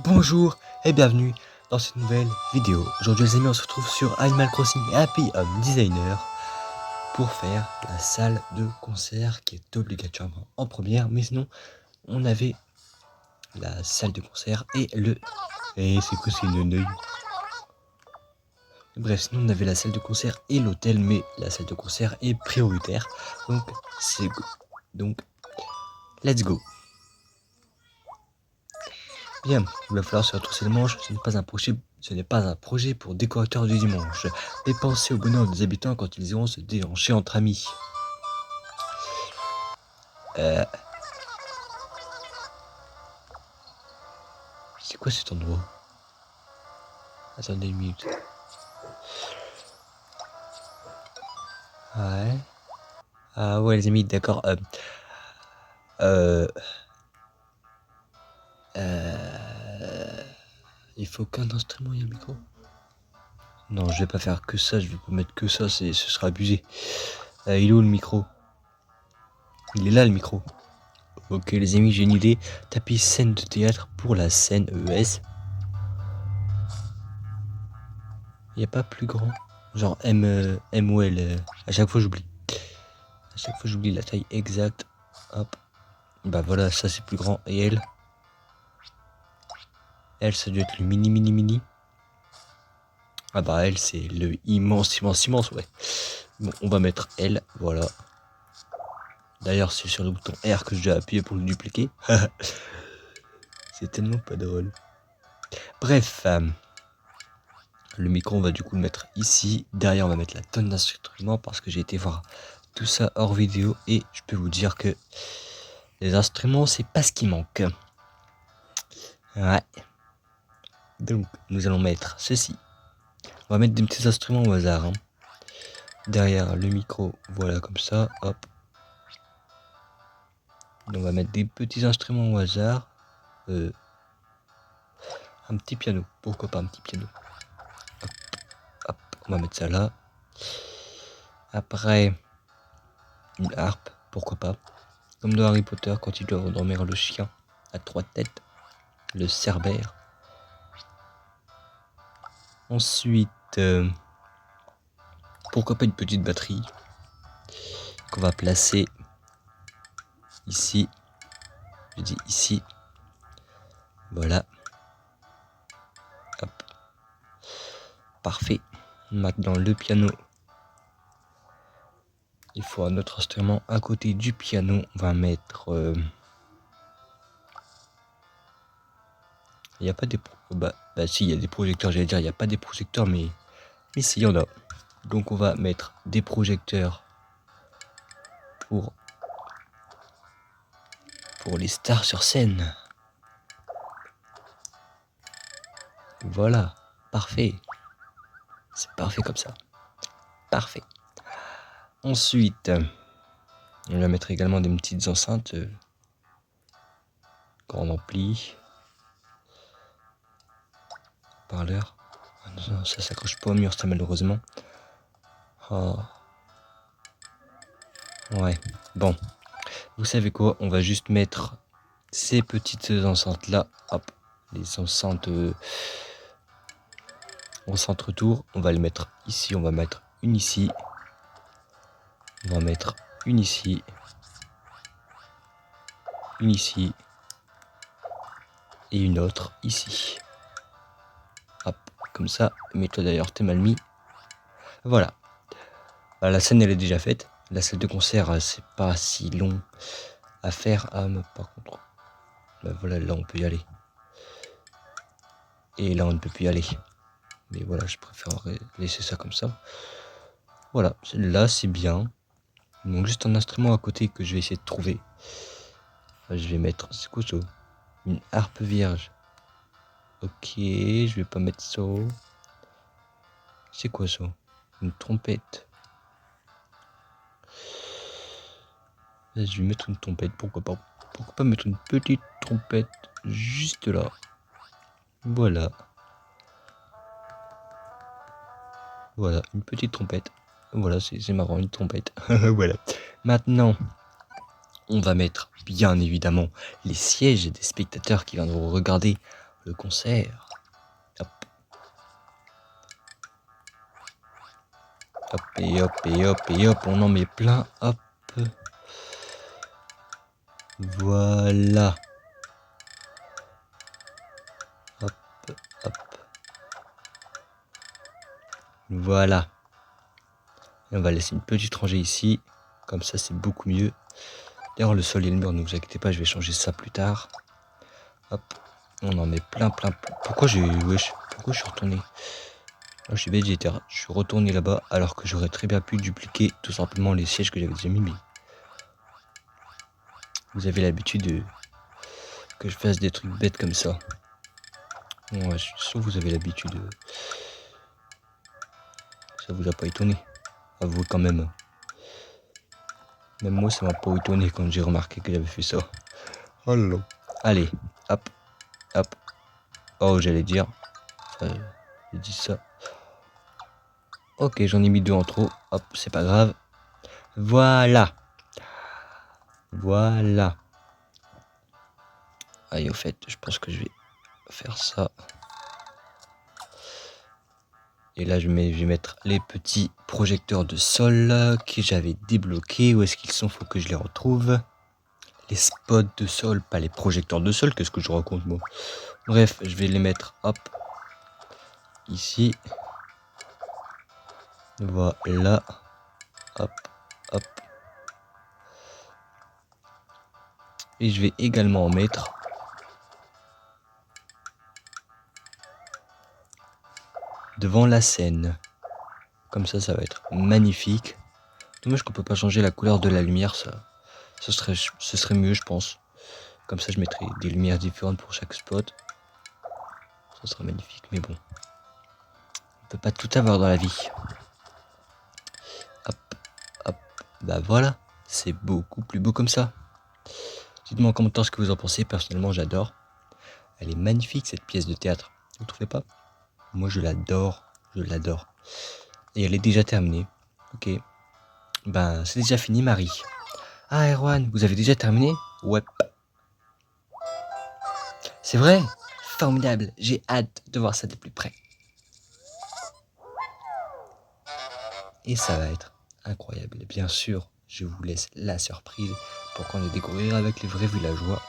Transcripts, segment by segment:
Bonjour et bienvenue dans cette nouvelle vidéo. Aujourd'hui les amis, on se retrouve sur Animal Crossing Happy Home Designer pour faire la salle de concert qui est obligatoirement en première. Mais sinon, on avait la salle de concert et le... Et c'est quoi ces neneuils? Bref, sinon on avait la salle de concert et l'hôtel, mais la salle de concert est prioritaire. Donc, c'est go. Donc, let's go. Bien, il va falloir se retrousser les manches, ce n'est pas un projet pour décorateur du dimanche. Mais pensez au bonheur des habitants quand ils iront se déhancher entre amis. C'est quoi cet endroit? Attendez une minute. Ouais. Ah ouais les amis, d'accord. Il faut qu'un instrument et un micro. Non, je vais pas faire que ça, je vais pas mettre que ça, ce sera abusé. Il est où le micro? Il est là le micro. Ok les amis, j'ai une idée. Tapez scène de théâtre pour la scène ES. Il n'y a pas plus grand. Genre M ou L. À chaque fois j'oublie. À chaque fois j'oublie la taille exacte. Hop. Bah voilà, ça c'est plus grand. Et elle? Elle, ça doit être le mini. Ah bah elle, c'est le immense, ouais. Bon, on va mettre elle, voilà. D'ailleurs, c'est sur le bouton R que je dois appuyer pour le dupliquer. C'est tellement pas drôle. Bref, le micro, on va du coup le mettre ici. Derrière, on va mettre la tonne d'instruments parce que j'ai été voir tout ça hors vidéo et je peux vous dire que les instruments, c'est pas ce qui manque. Ouais. Donc, nous allons mettre ceci. On va mettre des petits instruments au hasard. Hein. Derrière le micro, voilà comme ça. Hop. Donc, on va mettre des petits instruments au hasard. Un petit piano. Pourquoi pas un petit piano? Hop. Hop. On va mettre ça là. Après, une harpe. Pourquoi pas? Comme dans Harry Potter, quand ils doivent endormir le chien à 3 têtes. Le cerbère. Ensuite, pourquoi pas une petite batterie qu'on va placer ici. Je dis ici. Voilà. Hop. Parfait. Maintenant le piano. Il faut un autre instrument à côté du piano. On va mettre... Il n'y a pas des... Bah si, il y a des projecteurs, j'allais dire, il n'y a pas des projecteurs, mais si, il y en a. Donc on va mettre des projecteurs pour les stars sur scène. Voilà, parfait. C'est parfait comme ça. Parfait. Ensuite, on va mettre également des petites enceintes grand ampli. Parleur. Ah non, ça s'accroche pas au mur, ça malheureusement. Oh. Ouais, bon. Vous savez quoi? On va juste mettre ces petites enceintes là. Hop, les enceintes au centre tour. On va les mettre ici. On va mettre une ici. On va mettre une ici. Une ici. Et une autre ici. Hop, comme ça. Mais toi d'ailleurs, t'es mal mis. Voilà. La scène, elle est déjà faite. La salle de concert, c'est pas si long à faire. Ah, mais par contre, bah voilà, là, on peut y aller. Et là, on ne peut plus y aller. Mais voilà, je préfère laisser ça comme ça. Voilà, là, c'est bien. Il manque juste un instrument à côté que je vais essayer de trouver. Je vais mettre... C'est quoi ça? Une harpe vierge. Ok, je vais pas mettre ça. C'est quoi ça? Une trompette. Là, je vais mettre une trompette, pourquoi pas. Pourquoi pas mettre une petite trompette juste là. Voilà. Voilà, une petite trompette. Voilà, c'est marrant, une trompette. Voilà. Maintenant, on va mettre, bien évidemment, les sièges des spectateurs qui viendront regarder le concert. Hop. Hop et hop et hop et hop, on en met plein, hop. Voilà. Hop, hop. Voilà. Et on va laisser une petite rangée ici. Comme ça, c'est beaucoup mieux. D'ailleurs, le sol et le mur, ne vous inquiétez pas, je vais changer ça plus tard. Hop. On en met plein. Pourquoi j'ai... Wesh, pourquoi je suis retourné? Je suis bête, je suis retourné là-bas alors que j'aurais très bien pu dupliquer tout simplement les sièges que j'avais déjà mis. Mais vous avez l'habitude que je fasse des trucs bêtes comme ça. Ouais, je suis sûr que vous avez l'habitude. Ça vous a pas étonné? Avouez quand même. Même moi, ça m'a pas étonné quand j'ai remarqué que j'avais fait ça. Oh là là. Allez, hop, hop. Oh, j'allais dire. J'ai dit ça. Ok, j'en ai mis 2 en trop. Hop, c'est pas grave. Voilà. Voilà. Allez, au fait, je pense que je vais faire ça. Et là, je vais mettre les petits projecteurs de sol que j'avais débloqués. Où est-ce qu'ils sont? Faut que je les retrouve. Les spots de sol, pas les projecteurs de sol. Qu'est-ce que je raconte, moi? Bref, je vais les mettre, hop, ici. Voilà. Hop, hop. Et je vais également en mettre devant la scène. Comme ça va être magnifique. Dommage qu'on peut pas changer la couleur de la lumière, ce serait mieux, je pense. Comme ça, je mettrai des lumières différentes pour chaque spot. Ça serait magnifique, mais bon. On peut pas tout avoir dans la vie. Hop, hop. Bah voilà, c'est beaucoup plus beau comme ça. Dites-moi en commentaire ce que vous en pensez. Personnellement, j'adore. Elle est magnifique, cette pièce de théâtre. Vous trouvez pas? Moi, je l'adore. Je l'adore. Et elle est déjà terminée. Ok. Ben, c'est déjà fini, Marie. Ah, Erwan, vous avez déjà terminé? Ouais. C'est vrai? Formidable. J'ai hâte de voir ça de plus près. Et ça va être incroyable. Bien sûr, je vous laisse la surprise pour qu'on le découvrir avec les vrais villageois.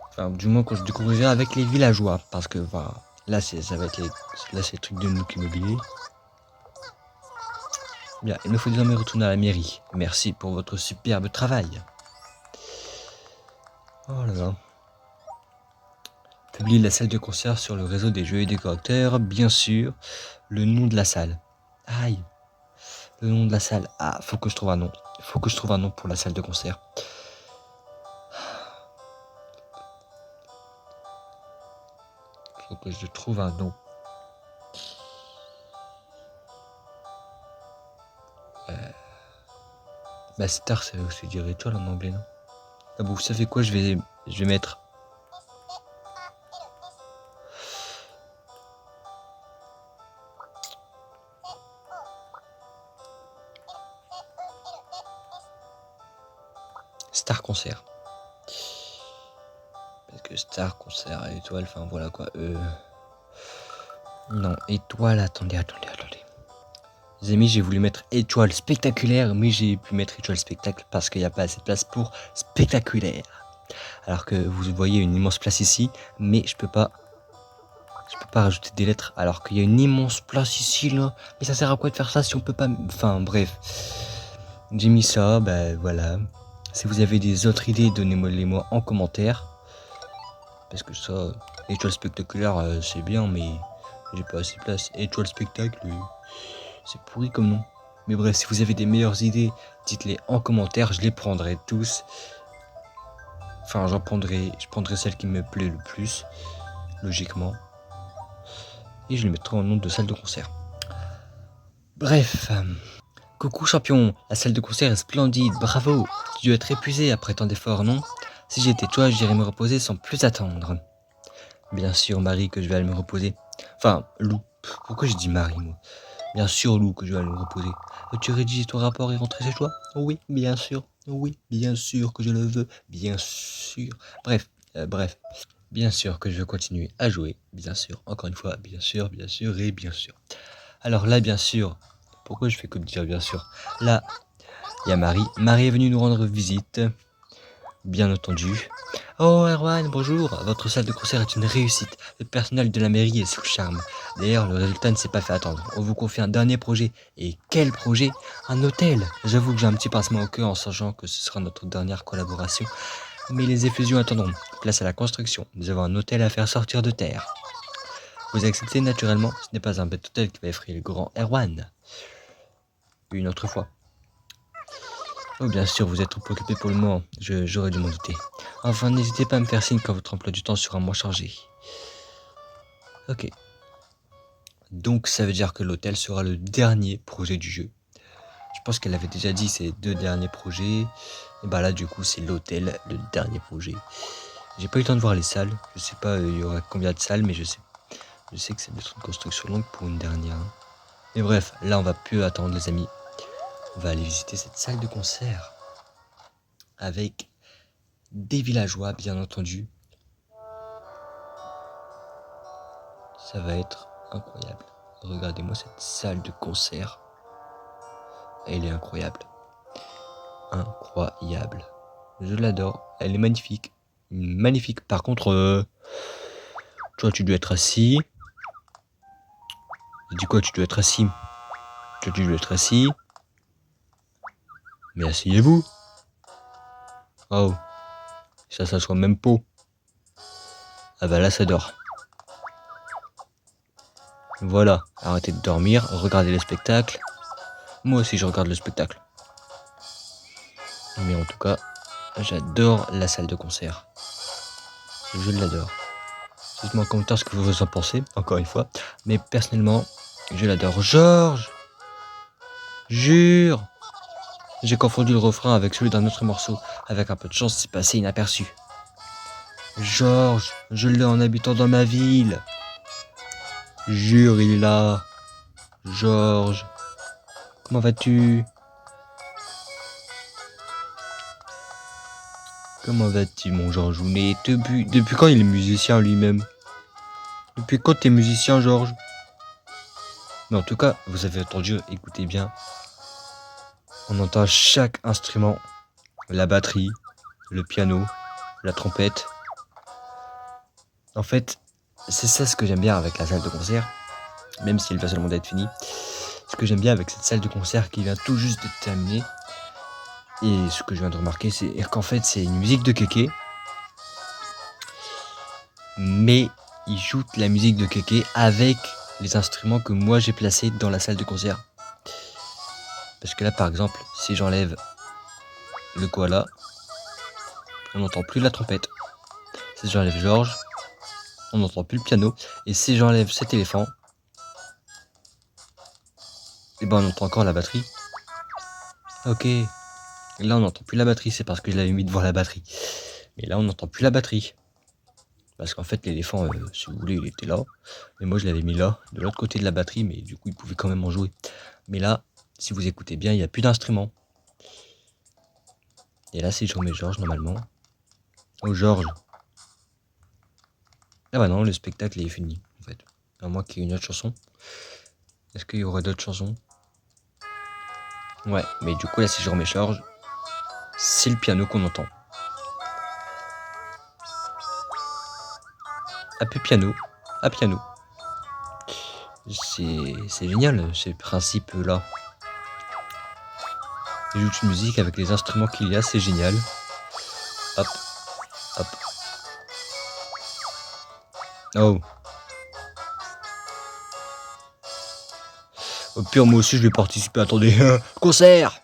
Enfin, du moins quand je découvrirai avec les villageois. Parce que voilà, là, ça va être là, c'est le truc de Nook Immobilier. Bien, il me faut désormais retourner à la mairie. Merci pour votre superbe travail. Oh là là. Publier la salle de concert sur le réseau des jeux et décorateurs, bien sûr. Le nom de la salle. Aïe. Le nom de la salle. Ah, faut que je trouve un nom. Faut que je trouve un nom pour la salle de concert. Faut que je trouve un nom. Bah Star, c'est dire étoile en anglais, non? Ah bon, vous savez quoi, je vais mettre... Star Concert. Parce que Star Concert, étoile, enfin voilà quoi. Non, étoile, attendez. Les amis, j'ai voulu mettre étoile spectaculaire, mais j'ai pu mettre étoile spectacle parce qu'il n'y a pas assez de place pour spectaculaire. Alors que vous voyez une immense place ici, mais je peux pas rajouter des lettres alors qu'il y a une immense place ici là. Mais ça sert à quoi de faire ça si on peut pas... Enfin bref. J'ai mis ça, bah voilà. Si vous avez des autres idées, donnez-moi en commentaire. Parce que ça, étoile spectaculaire, c'est bien, mais j'ai pas assez de place. Étoile spectacle, c'est pourri comme nom. Mais bref, si vous avez des meilleures idées, dites-les en commentaire, je les prendrai tous. Enfin, je prendrai celle qui me plaît le plus, logiquement. Et je les mettrai en nom de salle de concert. Bref. Coucou champion, la salle de concert est splendide, bravo. Tu dois être épuisé après tant d'efforts, non? Si j'étais toi, j'irais me reposer sans plus attendre. Bien sûr, Marie, que je vais aller me reposer. Enfin, Lou. Pourquoi j'ai dit Marie, moi? Bien sûr, Lou, que je vais aller me reposer. Veux-tu rédiger ton rapport et rentrer chez toi? Oui, bien sûr. Oui, bien sûr que je le veux. Bien sûr. Bref. Bien sûr que je veux continuer à jouer. Bien sûr. Encore une fois, bien sûr et bien sûr. Alors là, bien sûr. Pourquoi je fais que dire bien sûr? Là, il y a Marie. Marie est venue nous rendre visite. Bien entendu. Oh Erwan, bonjour. Votre salle de concert est une réussite. Le personnel de la mairie est sous le charme. D'ailleurs, le résultat ne s'est pas fait attendre. On vous confie un dernier projet. Et quel projet? Un hôtel. J'avoue que j'ai un petit pincement au cœur en sachant que ce sera notre dernière collaboration. Mais les effusions attendront. Place à la construction. Nous avons un hôtel à faire sortir de terre. Vous acceptez naturellement. Ce n'est pas un bête hôtel qui va effrayer le grand Erwan. Une autre fois. Oh bien sûr, vous êtes trop occupé pour le moment, j'aurais dû m'en douter. Enfin, n'hésitez pas à me faire signe quand votre emploi du temps sera moins chargé. Ok. Donc ça veut dire que l'hôtel sera le dernier projet du jeu. Je pense qu'elle avait déjà dit ces 2 derniers projets. Et bah là du coup c'est l'hôtel, le dernier projet. J'ai pas eu le temps de voir les salles. Je sais pas il y aura combien de salles, mais je sais que c'est une construction longue pour une dernière. Mais bref, là on va plus attendre les amis. On va aller visiter cette salle de concert. Avec des villageois bien entendu. Ça va être incroyable. Regardez-moi cette salle de concert. Elle est incroyable. Incroyable. Je l'adore. Elle est magnifique. Magnifique. Par contre, toi tu dois être assis. Je dis quoi, tu dois être assis? Toi tu dois être assis. Mais asseyez-vous. Oh. Ça s'assoit même pas. Ah bah là ça dort. Voilà. Arrêtez de dormir. Regardez le spectacle. Moi aussi je regarde le spectacle. Mais en tout cas, j'adore la salle de concert. Je l'adore. Dites-moi en commentaire ce que vous en pensez, encore une fois. Mais personnellement, je l'adore. Georges! Jure! J'ai confondu le refrain avec celui d'un autre morceau. Avec un peu de chance, c'est passé inaperçu. Georges, je l'ai en habitant dans ma ville. Jure, il est là. Georges, comment vas-tu? Comment vas-tu, mon Georges? Mais depuis quand il est musicien lui-même? Depuis quand t'es musicien, Georges? Mais en tout cas, vous avez entendu, écoutez bien. On entend chaque instrument. La batterie, le piano, la trompette. En fait, c'est ça ce que j'aime bien avec la salle de concert. Même si elle va seulement d'être finie. Ce que j'aime bien avec cette salle de concert qui vient tout juste d'être terminée. Et ce que je viens de remarquer, c'est qu'en fait, c'est une musique de Kéké. Mais il joue la musique de Kéké avec les instruments que moi j'ai placés dans la salle de concert. Parce que là, par exemple, si j'enlève le koala, on n'entend plus la trompette. Si j'enlève Georges, on n'entend plus le piano. Et si j'enlève cet éléphant, et ben on entend encore la batterie. Ok. Là on n'entend plus la batterie, c'est parce que je l'avais mis devant la batterie. Mais là on n'entend plus la batterie. Parce qu'en fait l'éléphant, si vous voulez, il était là. Mais moi je l'avais mis là, de l'autre côté de la batterie, mais du coup il pouvait quand même en jouer. Mais là, si vous écoutez bien, il n'y a plus d'instrument. Et là si je remets Georges normalement. Oh Georges. Ah bah non, le spectacle est fini en fait. À moins qu'il y ait une autre chanson. Est-ce qu'il y aurait d'autres chansons? Ouais, mais du coup là si je remets Georges, c'est le piano qu'on entend. Ah plus piano, ah piano. C'est génial ce principe là. Il joue une musique avec les instruments qu'il y a, c'est génial. Hop, hop. Oh. Au pire, moi aussi je vais participer. Attendez, concert.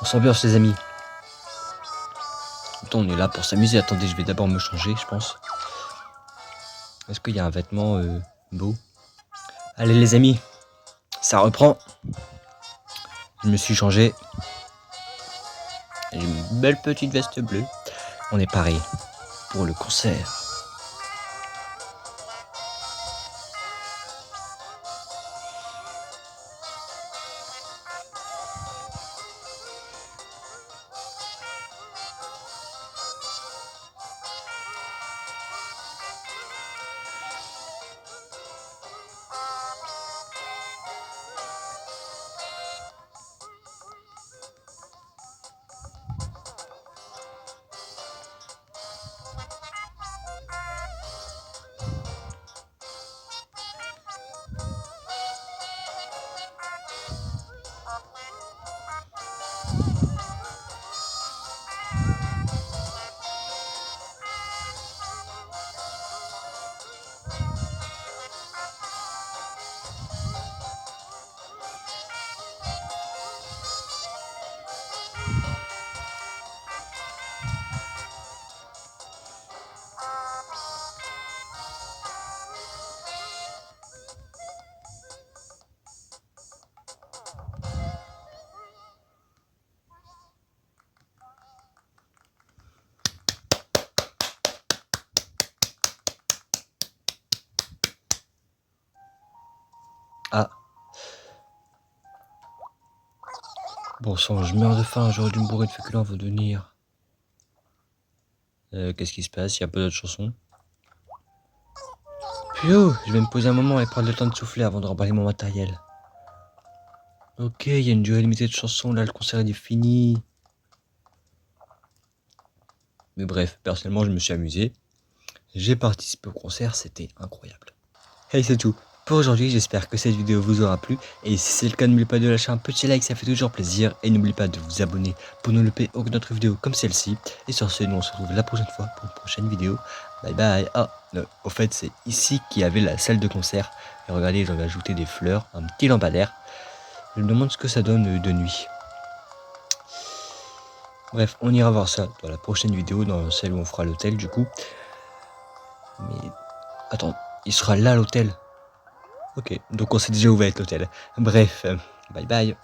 On s'ambiance les amis. Attends, on est là pour s'amuser. Attendez, je vais d'abord me changer, je pense. Est-ce qu'il y a un vêtement beau? Allez les amis, ça reprend. Je me suis changé. J'ai une belle petite veste bleue. On est pareil. pour le concert. Ah. Bon sang, je meurs de faim, j'aurais dû me bourrer de féculents avant de venir. Qu'est-ce qui se passe? Il y a pas d'autres chansons? Puis oh, je vais me poser un moment et prendre le temps de souffler avant de remballer mon matériel. Ok, il y a une durée limitée de chansons, là le concert est fini. Mais bref, personnellement je me suis amusé. J'ai participé au concert, c'était incroyable. Hey, c'est tout pour aujourd'hui, j'espère que cette vidéo vous aura plu. Et si c'est le cas, n'oubliez pas de lâcher un petit like, ça fait toujours plaisir. Et n'oubliez pas de vous abonner pour ne louper aucune autre vidéo comme celle-ci. Et sur ce, nous on se retrouve la prochaine fois pour une prochaine vidéo. Bye bye. Ah, au fait, c'est ici qu'il y avait la salle de concert. Et regardez, j'en ai ajouté des fleurs, un petit lampadaire. Je me demande ce que ça donne de nuit. Bref, on ira voir ça dans la prochaine vidéo, dans celle où on fera l'hôtel du coup. Mais attends, il sera là l'hôtel. Ok, donc on sait déjà où va être l'hôtel. Bref, bye bye.